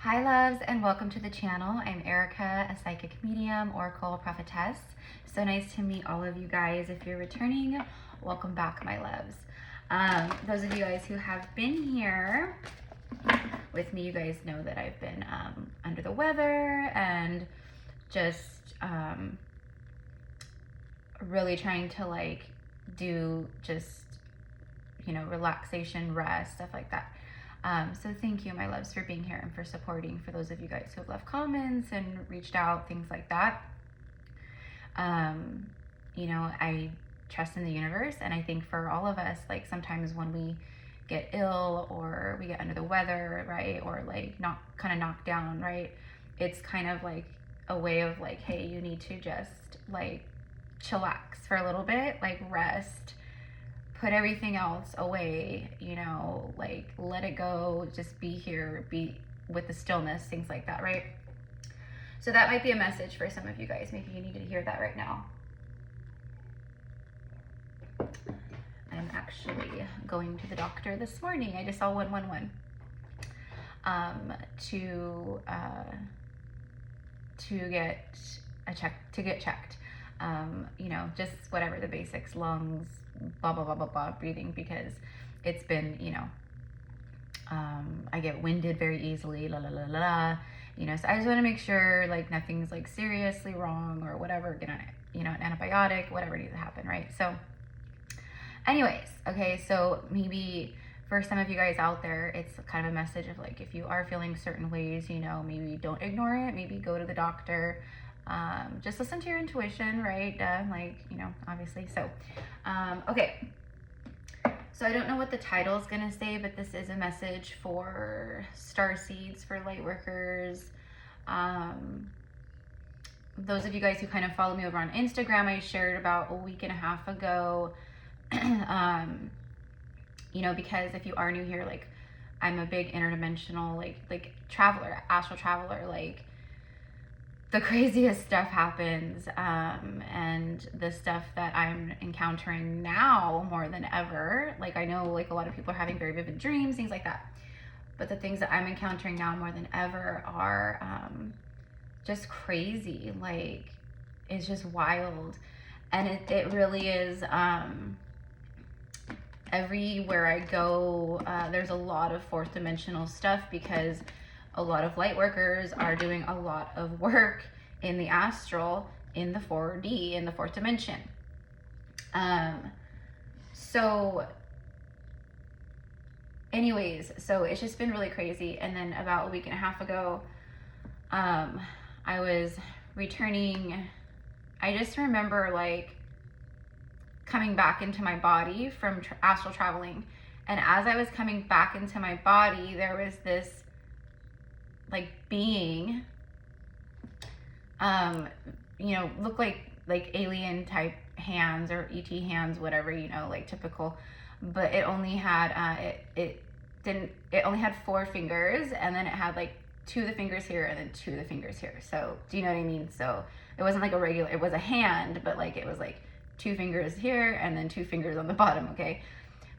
Hi loves, and welcome to the channel. I'm Erica, a psychic medium, oracle prophetess. So nice to meet all of you guys. If you're returning, welcome back, my loves. Those of you guys who have been here with me, you guys know that I've been under the weather and just really trying to like do just, you know, relaxation, rest, stuff like that. So thank you, my loves, for being here and for supporting. For those of you guys who have left comments and reached out, things like that. You know, I trust in the universe, and I think for all of us, like sometimes when we get ill or we get under the weather, right, or like kind of knocked down, right, it's kind of like a way of like, hey, you need to just like chillax for a little bit, like rest, put everything else away, you know, like let it go, just be here, be with the stillness, things like that, right? So that might be a message for some of you guys. Maybe you need to hear that right now. I'm actually going to the doctor this morning. I just saw 111 to get checked. You know, just whatever the basics, lungs, blah, blah, blah, blah, blah, breathing, because it's been, you know, I get winded very easily, la, la, la, la, la, you know, so I just want to make sure like nothing's like seriously wrong or whatever, get on, you know, an antibiotic, whatever needs to happen, right? So anyways, okay, so maybe for some of you guys out there, it's kind of a message of like, if you are feeling certain ways, you know, maybe don't ignore it, maybe go to the doctor. Just listen to your intuition, right? Like, you know, obviously. So, okay. So I don't know what the title is going to say, but this is a message for starseeds, for light workers. Those of you guys who kind of follow me over on Instagram, I shared about a week and a half ago, you know, because if you are new here, like I'm a big interdimensional, like traveler, astral traveler, like the craziest stuff happens, and the stuff that I'm encountering now more than ever, like I know like a lot of people are having very vivid dreams, things like that, but the things that I'm encountering now more than ever are just crazy. Like it's just wild, and it really is. Everywhere I go, there's a lot of fourth dimensional stuff, because a lot of light workers are doing a lot of work in the astral, in the 4D, in the fourth dimension. So anyways, so it's just been really crazy. And then about a week and a half ago, I was returning. I just remember like coming back into my body from astral traveling. And as I was coming back into my body, there was this like being, you know, looked like alien type hands or ET hands, whatever, you know, like typical, but it only had, it only had 4 fingers, and then it had like 2 of the fingers here and then 2 of the fingers here. So do you know what I mean? So it wasn't like a regular, it was a hand, but like it was like 2 fingers here and then 2 fingers on the bottom, okay?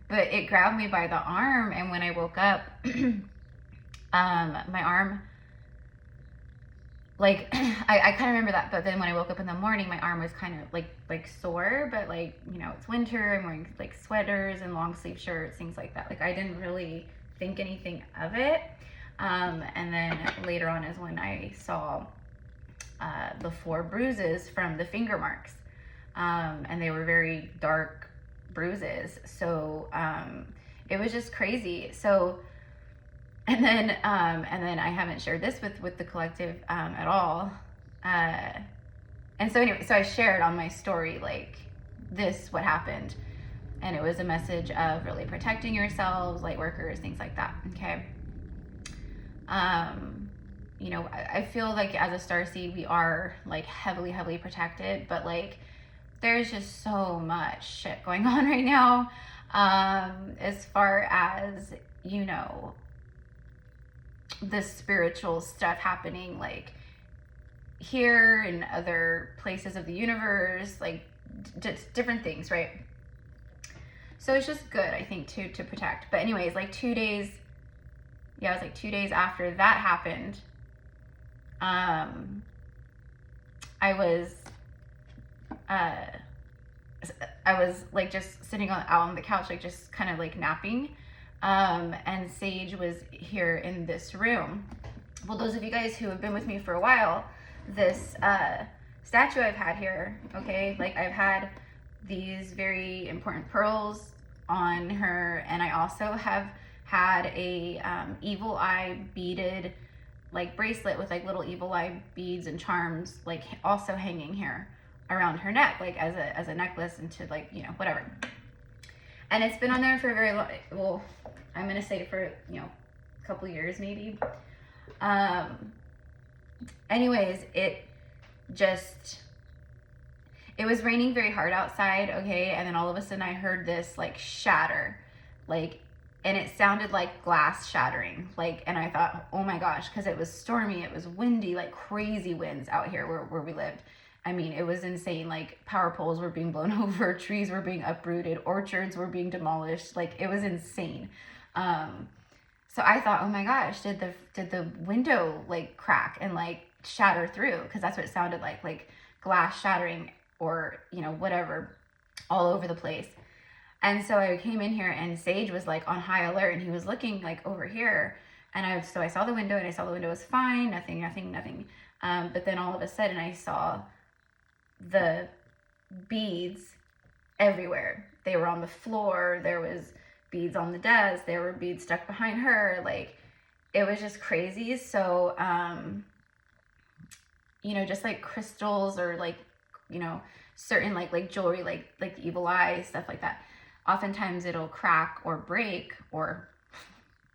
But it grabbed me by the arm, and when I woke up, my arm, like I kind of remember that, but then when I woke up in the morning, my arm was kind of like sore, but like, you know, it's winter, I'm wearing like sweaters and long sleeve shirts, things like that. Like I didn't really think anything of it. And then later on is when I saw the 4 bruises from the finger marks, and they were very dark bruises. So it was just crazy. So and then I haven't shared this with the collective at all. And so anyway, so I shared on my story like this, what happened, and it was a message of really protecting yourselves, light workers, things like that. Okay. You know, I feel like as a starseed, we are like heavily protected, but like there's just so much shit going on right now, as far as, you know, the spiritual stuff happening like here and other places of the universe, like just different things, right? So it's just good, I think, to protect. But anyways, like 2 days yeah, it was like 2 days after that happened. I was like just sitting out on the couch, like just kind of like napping. And Sage was here in this room. Well, those of you guys who have been with me for a while, this statue I've had here, okay, like I've had these very important pearls on her, and I also have had a evil eye beaded like bracelet with like little evil eye beads and charms, like also hanging here around her neck, like as a necklace, and to like, you know, whatever. And it's been on there for a very long, well, I'm gonna say for, you know, a couple years maybe. Anyways, it was raining very hard outside, okay, and then all of a sudden I heard this like shatter, like, and it sounded like glass shattering, like, and I thought, oh my gosh, because it was stormy, it was windy, like crazy winds out here where we lived. I mean, it was insane. Like power poles were being blown over, trees were being uprooted, orchards were being demolished. Like it was insane. So I thought, oh my gosh, did the window like crack and like shatter through? Because that's what it sounded like glass shattering, or, you know, whatever, all over the place. And so I came in here and Sage was like on high alert, and he was looking like over here. And so I saw the window, and I saw the window was fine, nothing. But then all of a sudden I saw the beads everywhere. They were on the floor. There was beads on the desk. There were beads stuck behind her. Like, it was just crazy. So, you know, just like crystals, or like, you know, certain like jewelry, like evil eye, stuff like that. Oftentimes it'll crack or break or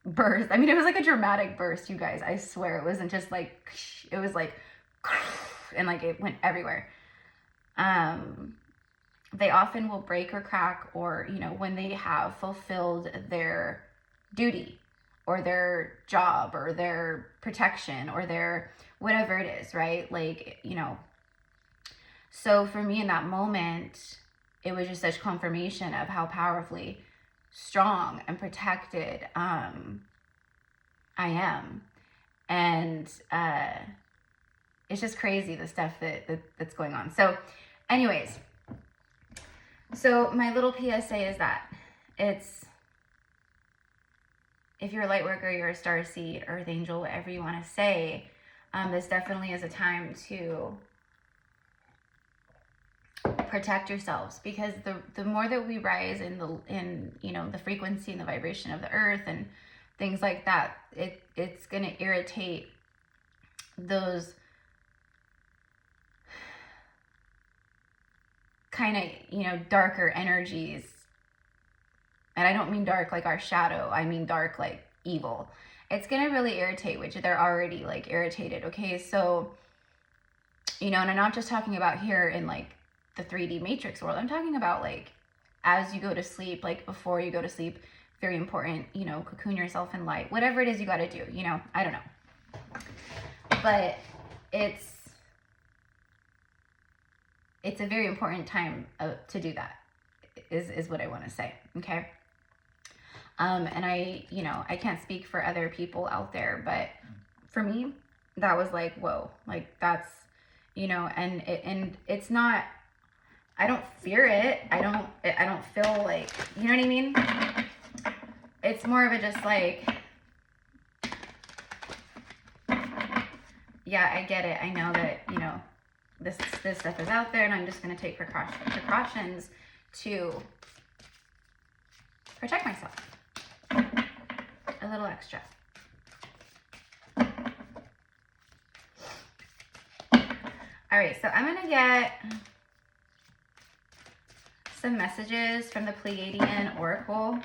burst. I mean, it was like a dramatic burst, you guys. I swear, it wasn't just like, it was like, and like it went everywhere. They often will break or crack, or, you know, when they have fulfilled their duty or their job or their protection or their whatever it is, right? Like, you know, so for me in that moment, it was just such confirmation of how powerfully strong and protected I am. And it's just crazy, the stuff that's going on. So anyways, so my little PSA is that it's, if you're a light worker, you're a starseed, earth angel, whatever you want to say, this definitely is a time to protect yourselves, because the more that we rise in you know, the frequency and the vibration of the earth and things like that, it's going to irritate those kind of, you know, darker energies. And I don't mean dark like our shadow, I mean dark like evil. It's going to really irritate, which they're already like irritated, okay? So, you know, and I'm not just talking about here in like the 3D matrix world. I'm talking about like as you go to sleep, like before you go to sleep, very important, you know, cocoon yourself in light, whatever it is you got to do, you know, I don't know. But it's a very important time to do that, is what I want to say, okay? And I, you know, I can't speak for other people out there, but for me, that was like, whoa, like that's, you know, and it's not, I don't fear it. I don't feel like, you know what I mean? It's more of a just like, yeah, I get it. I know that, you know, this stuff is out there, and I'm just going to take precautions to protect myself. A little extra. All right, so I'm going to get some messages from the Pleiadean Oracle.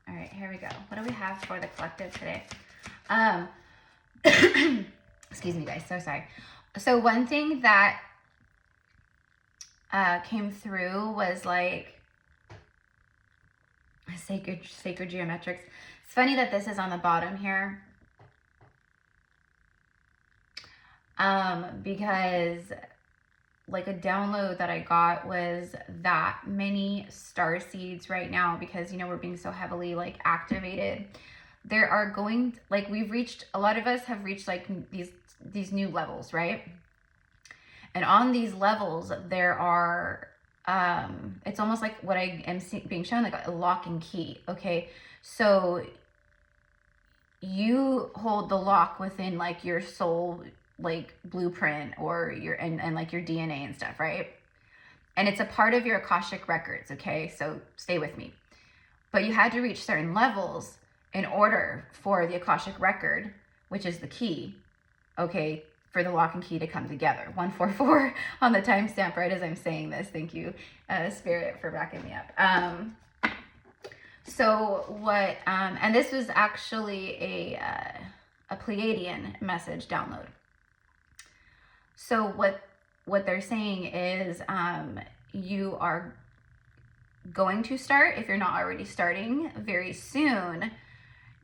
All right, here we go. What do we have for the collective today? Excuse me, guys, so sorry. So one thing that came through was like sacred geometrics. It's funny that this is on the bottom here. because like a download that I got was that many star seeds right now, because, you know, we're being so heavily like activated. There are going, like, we've reached, a lot of us have reached like these new levels, right? And on these levels, there are, it's almost like what I am being shown, like a lock and key. Okay. So you hold the lock within like your soul, like blueprint, or your, and like your DNA and stuff, right? And it's a part of your Akashic records. Okay. So stay with me. But you had to reach certain levels in order for the Akashic record, which is the key, okay, for the lock and key to come together. 144 on the timestamp, right as I'm saying this. Thank you, Spirit, for backing me up. So what, and this was actually a Pleiadean message download. So what they're saying is, you are going to start, if you're not already starting, very soon,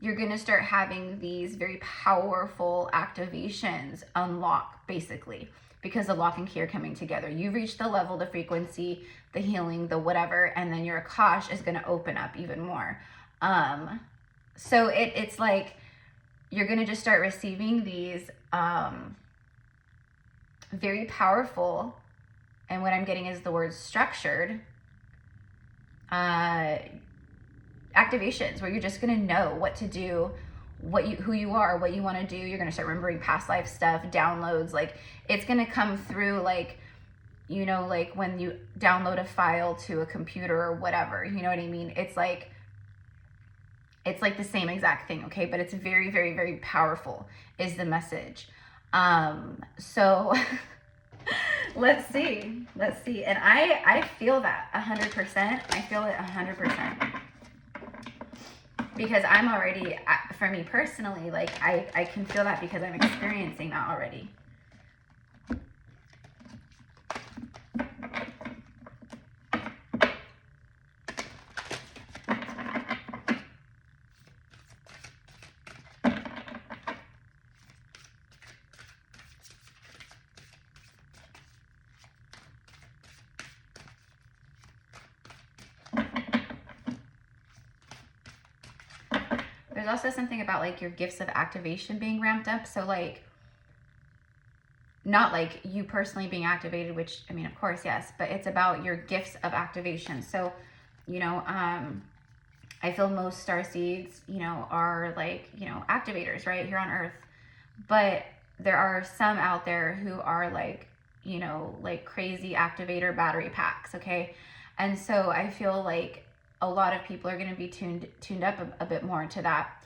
you're going to start having these very powerful activations unlock, basically, because the lock and key are coming together. You reach the level, the frequency, the healing, the whatever, and then your Akash is going to open up even more. So it's like you're going to just start receiving these very powerful, and what I'm getting is the word structured, activations, where you're just going to know what to do, who you are, what you want to do. You're going to start remembering past life stuff, downloads. Like, it's going to come through, like, you know, like when you download a file to a computer or whatever, you know what I mean? It's like the same exact thing. Okay. But it's very, very, very powerful is the message. So let's see. And I feel that 100%. I feel it 100%. Because I'm already, for me personally, like I can feel that because I'm experiencing that already. There's also something about like your gifts of activation being ramped up. So like, not like you personally being activated, which, I mean, of course, yes, but it's about your gifts of activation. So, you know, I feel most starseeds, you know, are like, you know, activators right here on Earth. But there are some out there who are like, you know, like crazy activator battery packs. Okay. And so I feel like a lot of people are going to be tuned up a bit more to that.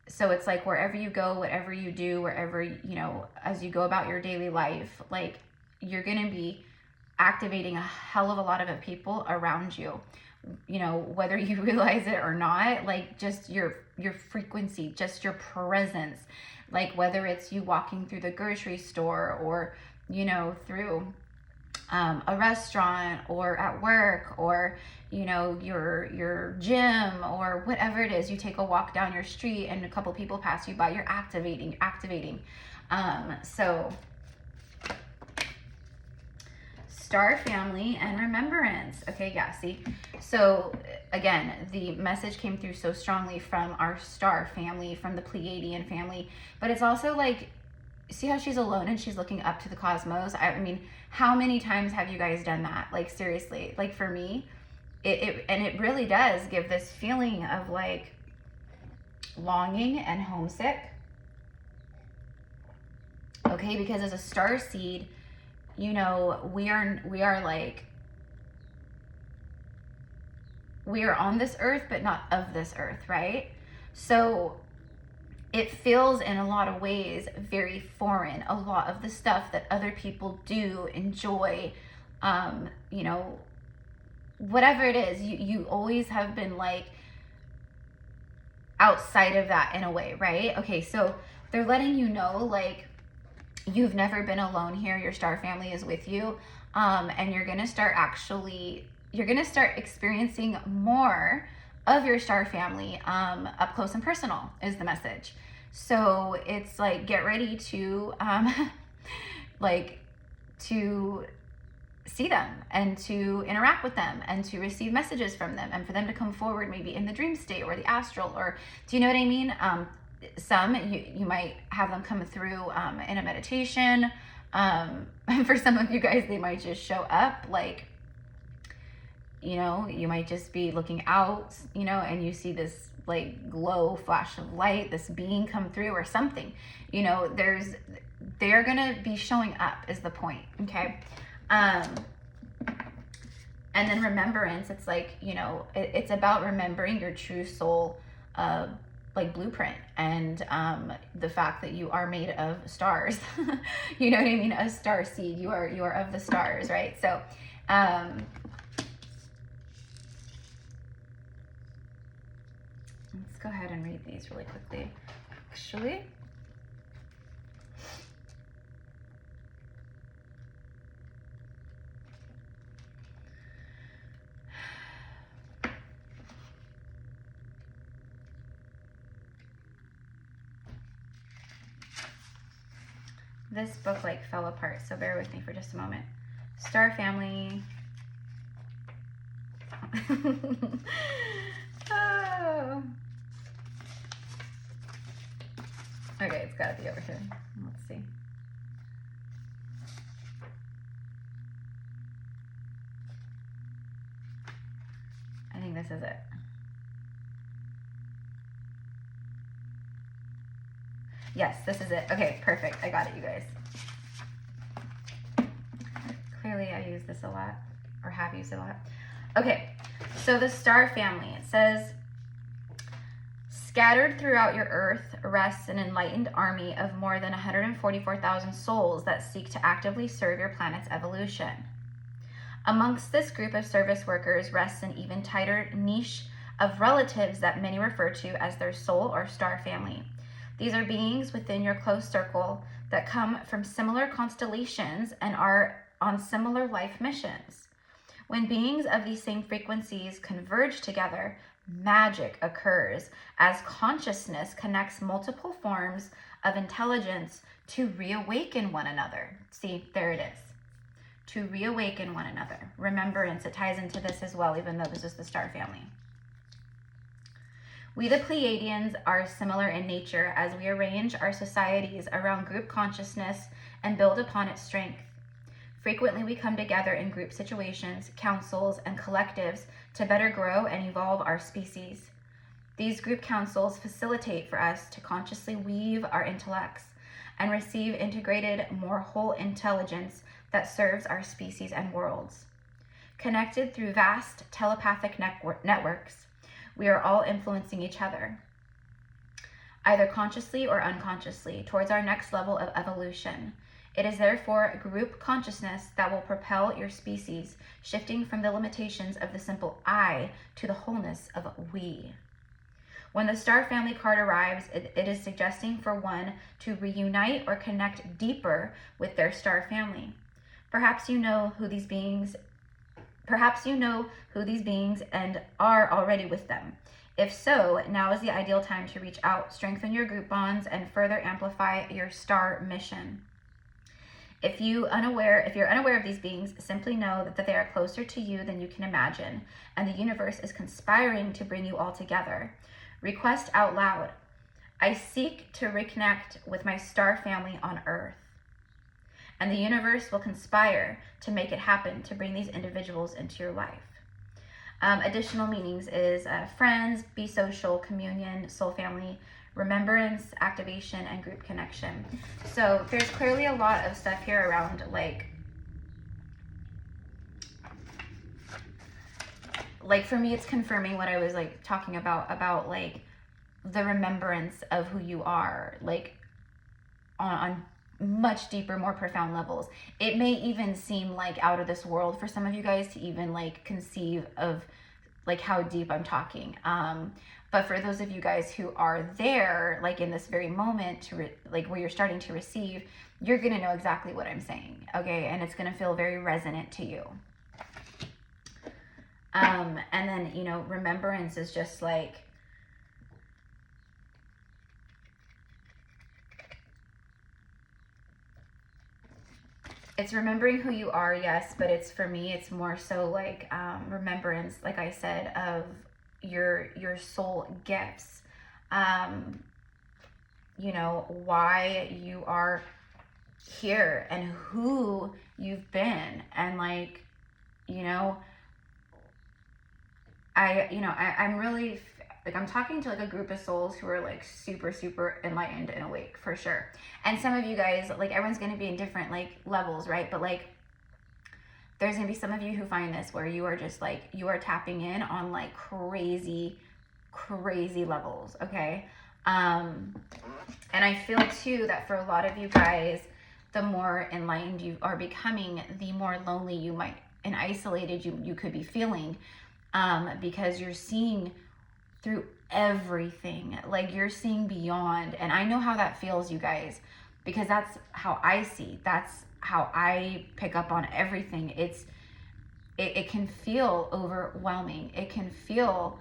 So it's like wherever you go, whatever you do, wherever, you know, as you go about your daily life, like you're going to be activating a hell of a lot of people around you, you know, whether you realize it or not, like just your frequency, just your presence, like whether it's you walking through the grocery store or, you know, through a restaurant or at work, or, you know, your gym or whatever it is. You take a walk down your street and a couple people pass you by, you're activating. So star family and remembrance. Okay, yeah, see? So again, the message came through so strongly from our star family, from the Pleiadean family, but it's also like, see how she's alone and she's looking up to the cosmos? I mean, how many times have you guys done that? Like, seriously, like for me, it really does give this feeling of like longing and homesick. Okay, because as a star seed, you know, we are like, we are on this earth, but not of this earth, right? So it feels in a lot of ways very foreign. A lot of the stuff that other people do, enjoy, you know, whatever it is, you always have been like outside of that in a way, right? Okay, so they're letting you know, like, you've never been alone here. Your star family is with you. And you're going to start experiencing more of your star family up close and personal is the message. So it's like, get ready to like to see them and to interact with them and to receive messages from them, and for them to come forward maybe in the dream state or the astral, or do you know what I mean? Some you might have them come through in a meditation. For some of you guys, they might just show up, like, you know, you might just be looking out, you know, and you see this like glow flash of light, this being come through or something, you know, they're gonna be showing up is the point. Okay. And then remembrance, it's like, you know, it's about remembering your true soul, like blueprint, and the fact that you are made of stars. You know what I mean? A star seed. You are of the stars, right? So let's go ahead and read these really quickly. Actually, this book like fell apart, so bear with me for just a moment. Star family. Oh. Okay, it's gotta be over here. Let's see. I think this is it. Yes, this is it. Okay, perfect. I got it, you guys. Clearly I use this a lot, or have used it a lot. Okay, so the star family, it says, scattered throughout your earth rests an enlightened army of more than 144,000 souls that seek to actively serve your planet's evolution. Amongst this group of service workers rests an even tighter niche of relatives that many refer to as their soul or star family. These are beings within your close circle that come from similar constellations and are on similar life missions. When beings of these same frequencies converge together, magic occurs as consciousness connects multiple forms of intelligence to reawaken one another. See, there it is. To reawaken one another. Remembrance, it ties into this as well, even though this is the star family. We, the Pleiadians, are similar in nature as we arrange our societies around group consciousness and build upon its strength. Frequently, we come together in group situations, councils, and collectives to better grow and evolve our species. These group councils facilitate for us to consciously weave our intellects and receive integrated, more whole intelligence that serves our species and worlds. Connected through vast telepathic networks, we are all influencing each other, either consciously or unconsciously, towards our next level of evolution. It is therefore group consciousness that will propel your species, shifting from the limitations of the simple I to the wholeness of we. When the star family card arrives, it is suggesting for one to reunite or connect deeper with their star family. Perhaps you know who these beings and are already with them. If so, now is the ideal time to reach out, strengthen your group bonds, and further amplify your star mission. If you're unaware of these beings, simply know that they are closer to you than you can imagine, and the universe is conspiring to bring you all together. Request out loud, I seek to reconnect with my star family on Earth. And the universe will conspire to make it happen to bring these individuals into your life. Additional meanings is friends, be social, communion, soul family, remembrance, activation, and group connection. So there's clearly a lot of stuff here around like for me, it's confirming what I was like talking about like the remembrance of who you are, like on much deeper, more profound levels. It may even seem like out of this world for some of you guys to even like conceive of like how deep I'm talking. But for those of you guys who are there, like in this very moment, like where you're starting to receive, you're gonna know exactly what I'm saying, okay? And it's gonna feel very resonant to you. And then, you know, remembrance is just like, it's remembering who you are, yes, but it's, for me, it's more so like remembrance, like I said, of your soul gifts. You know, why you are here and who you've been, and like, you know, I'm really like, I'm talking to like a group of souls who are like super, super enlightened and awake for sure. And some of you guys, like, everyone's going to be in different like levels, right? But like, there's going to be some of you who find this where you are just like, you are tapping in on like crazy, crazy levels. Okay. And I feel too that for a lot of you guys, the more enlightened you are becoming, the more lonely you might and isolated you could be feeling, because you're seeing through everything. Like, you're seeing beyond. And I know how that feels, you guys, because that's how I see. That's how I pick up on everything. It can feel overwhelming. It can feel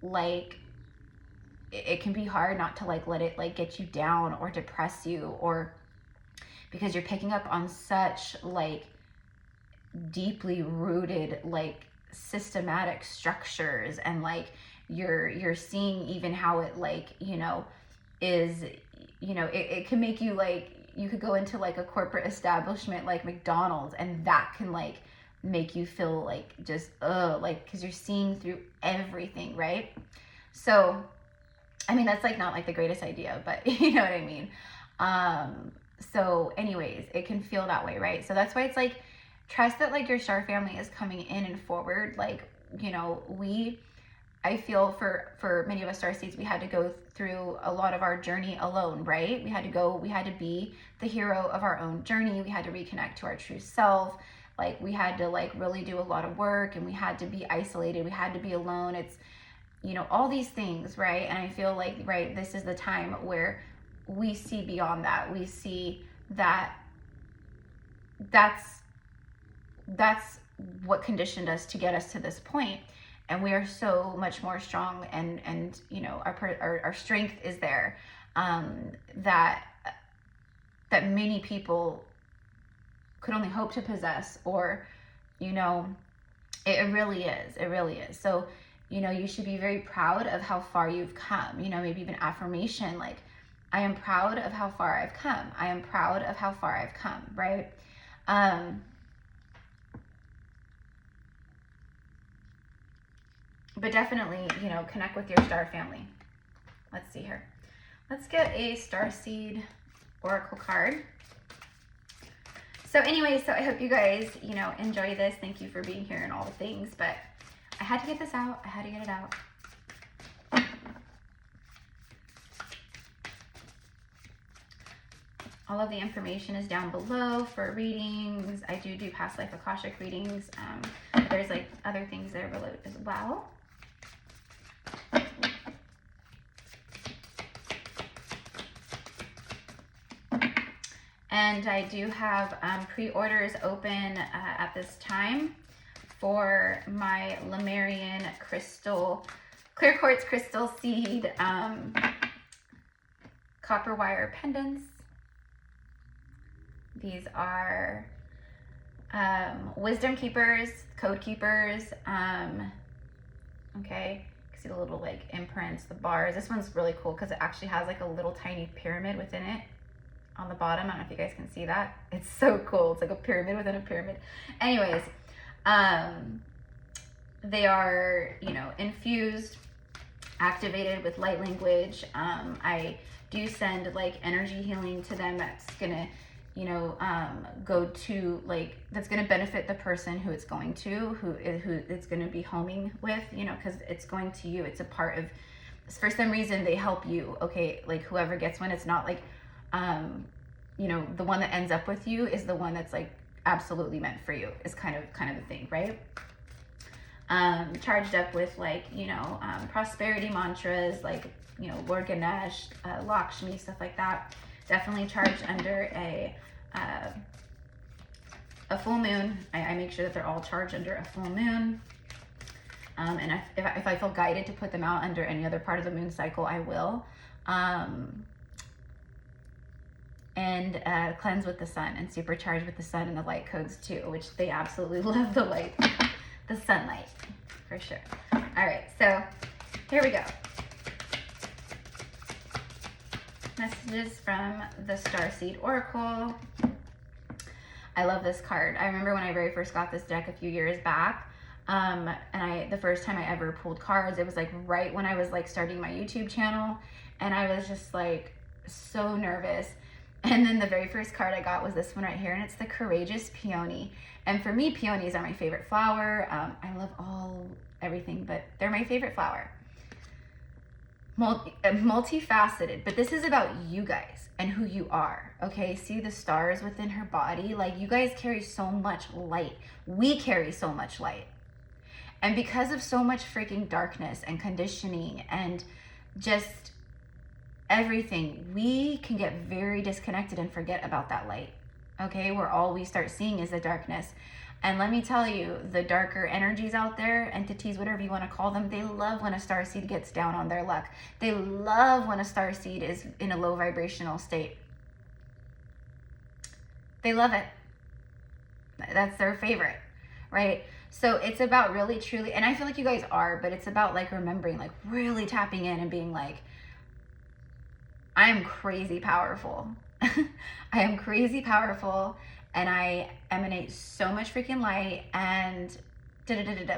like it can be hard not to like let it like get you down or depress you, or because you're picking up on such like deeply rooted like systematic structures, and like you're seeing even how it like, you know, is, you know, it can make you like, you could go into like a corporate establishment like McDonald's, and that can like make you feel like just like, because you're seeing through everything, right? So I mean, that's like not like the greatest idea, but you know what I mean? So anyways, it can feel that way, right? So that's why it's like, trust that like your star family is coming in and forward. Like, you know, I feel for many of us starseeds, we had to go through a lot of our journey alone, right? We had to be the hero of our own journey. We had to reconnect to our true self. Like, we had to like really do a lot of work, and we had to be isolated. We had to be alone. It's, you know, all these things, right? And I feel like, right, this is the time where we see beyond that. We see that that's what conditioned us to get us to this point. And we are so much more strong, and you know, our strength is there, that many people could only hope to possess, or, you know, it really is. So, you know, you should be very proud of how far you've come. You know, maybe even affirmation like, I am proud of how far I've come. I am proud of how far I've come, right? But definitely, you know, connect with your star family. Let's see here. Let's get a Starseed Oracle card. So anyway, so I hope you guys, you know, enjoy this. Thank you for being here and all the things, but I had to get this out. I had to get it out. All of the information is down below for readings. I do past life Akashic readings. There's like other things there below as well. And I do have pre-orders open at this time for my LEMURIAN crystal, clear quartz crystal seed copper wire pendants. These are wisdom keepers, code keepers. Okay, you can see the little like imprints, the bars. This one's really cool because it actually has like a little tiny pyramid within it on the bottom. I don't know if you guys can see that. It's so cool. It's like a pyramid within a pyramid. Anyways, they are, you know, infused, activated with light language. I do send like energy healing to them that's gonna, you know, go to like, that's gonna benefit the person who it's going to, who it's gonna be homing with, you know, because it's going to you. It's a part of, for some reason they help you. Okay, like whoever gets one, it's not like, you know, the one that ends up with you is the one that's like absolutely meant for you, is kind of the thing, right? Charged up with like, you know, prosperity mantras, like, you know, Lord Ganesh, Lakshmi, stuff like that. Definitely charged under a full moon. I make sure that they're all charged under a full moon. And if I feel guided to put them out under any other part of the moon cycle, I will. and cleanse with the sun and supercharge with the sun and the light codes too, which they absolutely love the light, the sunlight, for sure. All right, so here we go. Messages from the Starseed Oracle. I love this card. I remember when I very first got this deck a few years back, and the first time I ever pulled cards, it was like right when I was like starting my YouTube channel, and I was just like so nervous. And then the very first card I got was this one right here, and it's the Courageous Peony. And for me, peonies are my favorite flower. I love everything, but they're my favorite flower. Multifaceted, but this is about you guys and who you are, okay? See the stars within her body? Like, you guys carry so much light. We carry so much light. And because of so much freaking darkness and conditioning and just everything, we can get very disconnected and forget about that light, okay? Where all we start seeing is the darkness. And let me tell you, the darker energies out there, entities, whatever you want to call them, they love when a starseed gets down on their luck. They love when a starseed is in a low vibrational state. They love it. That's their favorite, right? So it's about really, truly, and I feel like you guys are, but it's about like remembering, like really tapping in and being like, I am crazy powerful. I am crazy powerful. And I emanate so much freaking light and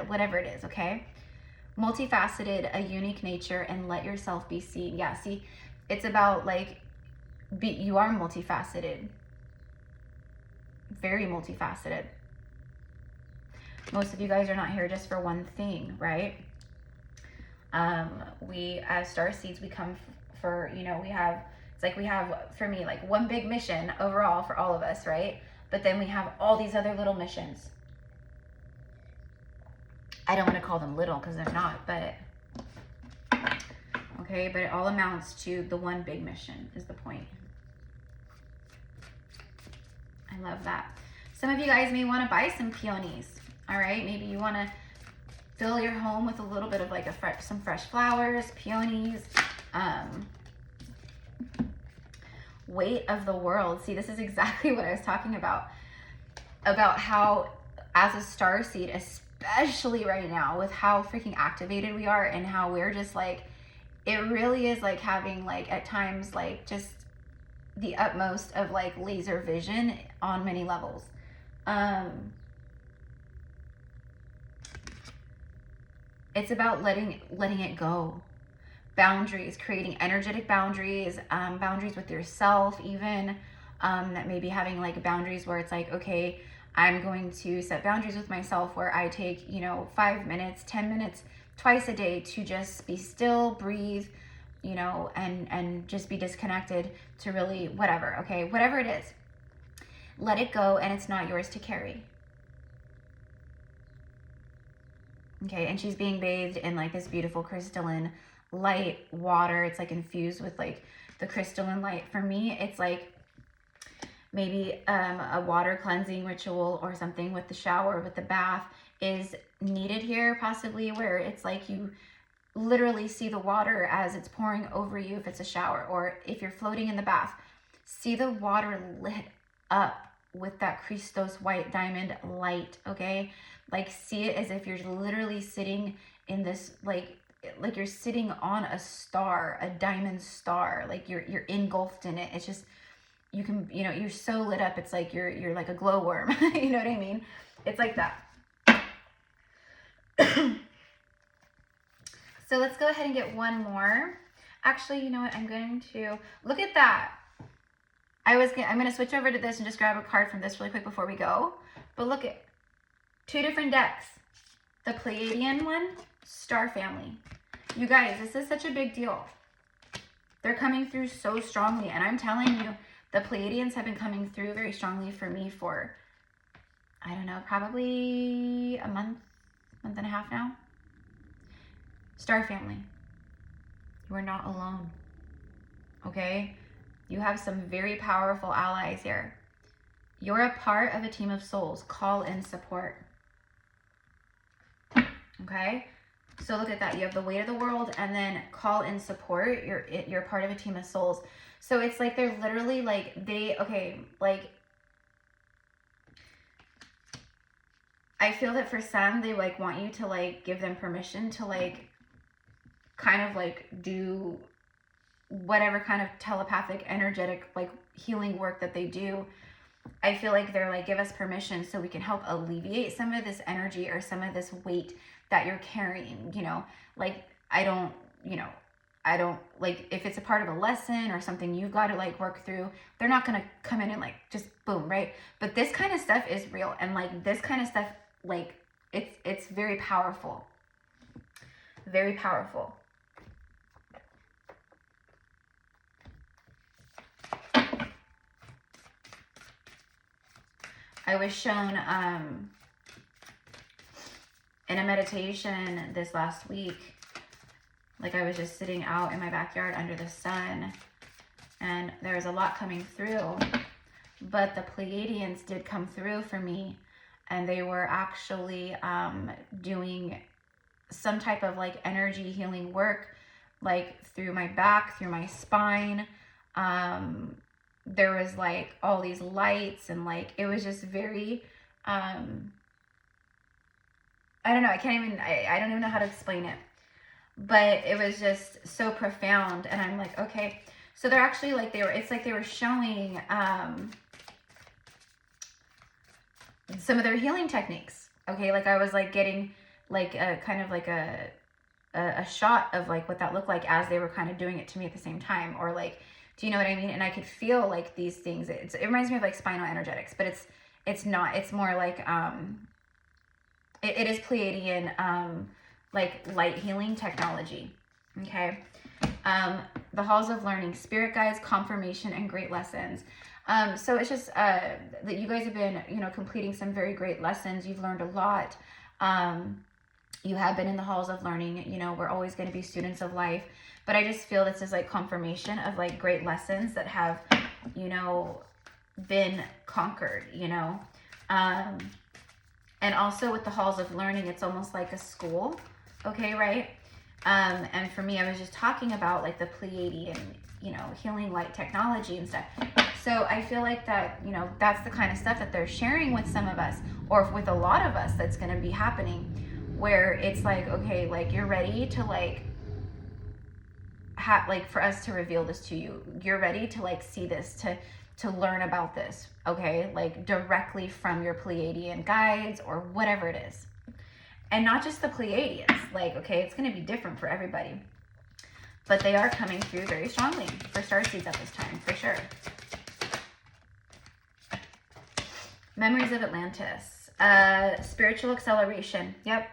whatever it is, okay? Multifaceted, a unique nature, and let yourself be seen. Yeah, see, it's about like, you are multifaceted. Very multifaceted. Most of you guys are not here just for one thing, right? We, as starseeds, we come for, you know, we have, for me, like one big mission overall for all of us, right? But then we have all these other little missions. I don't want to call them little because they're not, but okay, but it all amounts to the one big mission is the point. I love that. Some of you guys may want to buy some peonies, all right? Maybe you want to fill your home with a little bit of like some fresh flowers, peonies, weight of the world. See, this is exactly what I was talking about how as a starseed, especially right now with how freaking activated we are and how we're just like, it really is like having like at times like just the utmost of like laser vision on many levels. It's about letting it go. Boundaries, creating energetic boundaries, boundaries with yourself even, that maybe having like boundaries where it's like, okay, I'm going to set boundaries with myself where I take, you know, 5 minutes, 10 minutes, twice a day to just be still, breathe, you know, and just be disconnected to really whatever, okay, whatever it is. Let it go, and it's not yours to carry. Okay, and she's being bathed in like this beautiful crystalline light water. It's like infused with like the crystalline light. For me, it's like maybe a water cleansing ritual or something with the shower, with the bath is needed here, possibly, where it's like you literally see the water as it's pouring over you if it's a shower, or if you're floating in the bath, see the water lit up with that Christos white diamond light, okay? Like, see it as if you're literally sitting in this like you're sitting on a star, a diamond star, like you're engulfed in it. It's just, you can, you know, you're so lit up, it's like you're like a glowworm. You know what I mean? It's like that. So let's go ahead and get one more. Actually, you know what? I'm going to look at that. I'm going to switch over to this and just grab a card from this really quick before we go. But look at 2 different decks. The Pleiadean one, Star Family. You guys, this is such a big deal. They're coming through so strongly. And I'm telling you, the Pleiadians have been coming through very strongly for me for, I don't know, probably a month and a half now. Star Family, you are not alone, okay? You have some very powerful allies here. You're a part of a team of souls. Call in support, okay? So look at that. You have the weight of the world, and then call in support. You're part of a team of souls. So it's like they're literally like like I feel that for some, they like want you to like give them permission to like kind of like do whatever kind of telepathic, energetic, like healing work that they do. I feel like they're like, give us permission so we can help alleviate some of this energy or some of this weight that you're carrying, you know, like I don't like, if it's a part of a lesson or something you've got to like work through, they're not going to come in and like just boom, right? But this kind of stuff is real, and like this kind of stuff, like it's very powerful. Very powerful. I was shown in a meditation this last week, like I was just sitting out in my backyard under the sun, and there was a lot coming through, but the Pleiadians did come through for me, and they were actually doing some type of like energy healing work, like through my back, through my spine. There was like all these lights, and like it was just very I don't know, I don't even know how to explain it, but it was just so profound. And I'm like, okay, so they're actually like, it's like they were showing some of their healing techniques. Okay, like I was like getting like a kind of like a shot of like what that looked like as they were kind of doing it to me at the same time, or like, do you know what I mean? And I could feel like these things. It reminds me of like spinal energetics, but it's not. It's more like it is Pleiadian like light healing technology. Okay, the halls of learning, spirit guides, confirmation, and great lessons. So it's just that you guys have been, you know, completing some very great lessons. You've learned a lot. You have been in the halls of learning. You know, we're always going to be students of life. But I just feel this is like confirmation of like great lessons that have, you know, been conquered, you know. And also with the halls of learning, it's almost like a school. Okay, right? And for me, I was just talking about like the Pleiadian, you know, healing light technology and stuff. So I feel like that, you know, that's the kind of stuff that they're sharing with some of us, or with a lot of us, that's going to be happening, where it's like, okay, like you're ready to like, like for us to reveal this to you. You're ready to like see this, to learn about this, okay? Like directly from your Pleiadian guides or whatever it is. And not just the Pleiadians, like, okay, it's going to be different for everybody. But they are coming through very strongly for Starseeds at this time, for sure. Memories of Atlantis. Spiritual acceleration. Yep.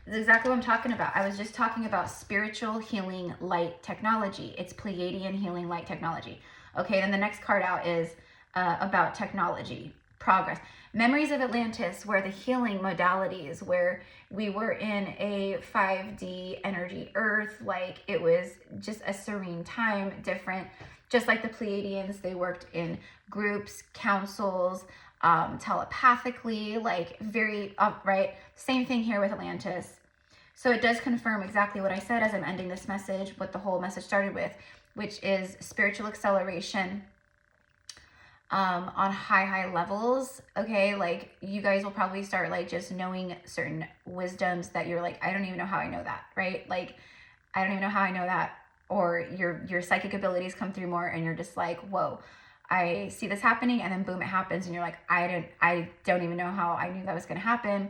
This is exactly what I'm talking about. I was just talking about spiritual healing light technology. It's Pleiadian healing light technology. Okay, then the next card out is about technology, progress. Memories of Atlantis, where the healing modalities, where we were in a 5D energy earth, like it was just a serene time, different. Just like the Pleiadians, they worked in groups, councils, telepathically, like very upright. Same thing here with Atlantis. So it does confirm exactly what I said as I'm ending this message, what the whole message started with, which is spiritual acceleration on high levels. Okay, like you guys will probably start like just knowing certain wisdoms that you're like, I don't even know how I know that, right? Like, I don't even know how I know that. Or your psychic abilities come through more, and you're just like, whoa, I see this happening, and then boom, it happens, and you're like, I don't even know how I knew that was going to happen.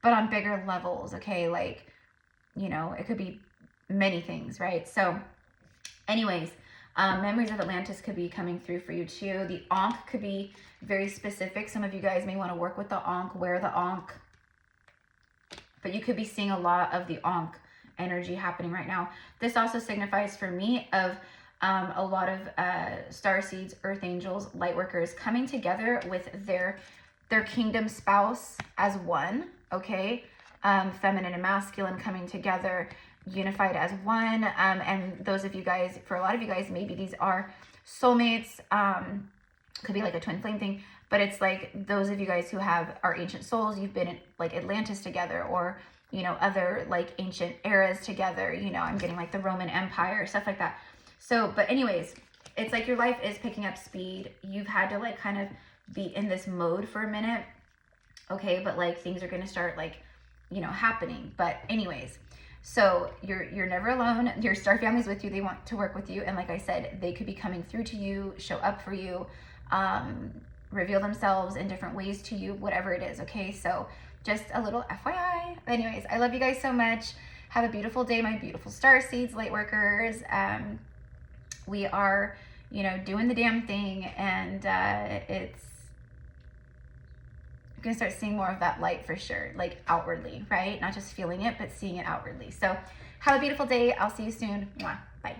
But on bigger levels, okay, like, you know, it could be many things, right? So anyways, memories of Atlantis could be coming through for you too. The Ankh could be very specific. Some of you guys may want to work with the Ankh, wear the Ankh, but you could be seeing a lot of the Ankh energy happening right now. This also signifies for me of a lot of starseeds, earth angels, light workers coming together with their kingdom spouse as one, okay? Feminine and masculine coming together, unified as one. And those of you guys, for a lot of you guys, maybe these are soulmates, could be like a twin flame thing, but it's like those of you guys who are ancient souls, you've been in like Atlantis together, or you know, other like ancient eras together. You know, I'm getting like the Roman Empire, stuff like that. So, but anyways, it's like your life is picking up speed. You've had to like kind of be in this mode for a minute. Okay, but like things are gonna start like, you know, happening. But anyways, so you're never alone. Your star family's with you. They want to work with you. And like I said, they could be coming through to you, show up for you, reveal themselves in different ways to you, whatever it is. Okay, so just a little FYI. Anyways, I love you guys so much. Have a beautiful day, my beautiful star seeds, light workers. We are, you know, doing the damn thing, and it's I'm gonna start seeing more of that light for sure, like outwardly, right? Not just feeling it, but seeing it outwardly. So have a beautiful day. I'll see you soon. Mwah. Bye.